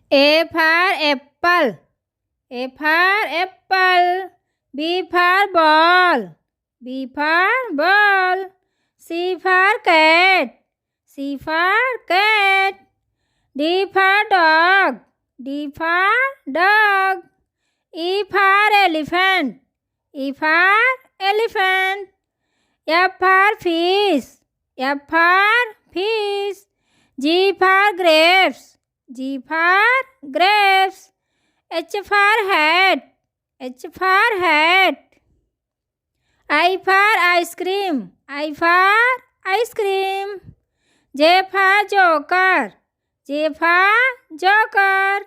A for apple. A for apple. B for ball. B for ball. C for cat. C for cat. D for dog. D for dog. E for elephant. E for elephant. F for fish. F for fish. G for grapes. G for grapes. H for hat. H for hat. I for ice cream. I for ice cream. J for joker. J for joker.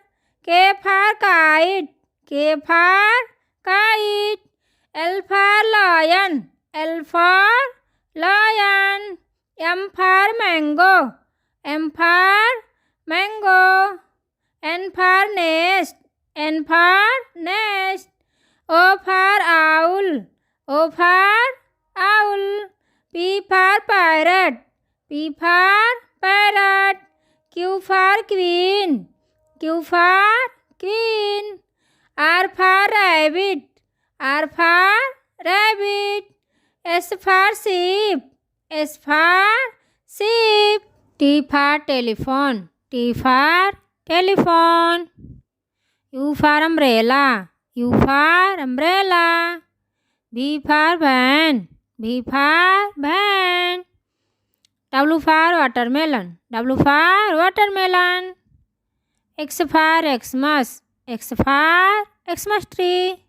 K for kite. K for kite. L for lion. L for lion. M for mango. M for mango. N for nest. N for nest. O for owl. O for owl. P for parrot. P for parrot. Q for queen. Q for queen. R for rabbit. R for rabbit. S for sheep. S for sheep. T for telephone. T for telephone. U for umbrella. U for umbrella. V for van. V for van. W for watermelon. W for watermelon. X for Xmas. X for Xmas tree.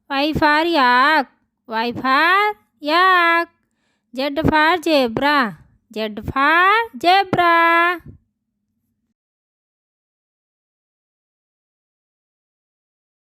Y for yak. Y for yak. Z for zebra. Z for zebra.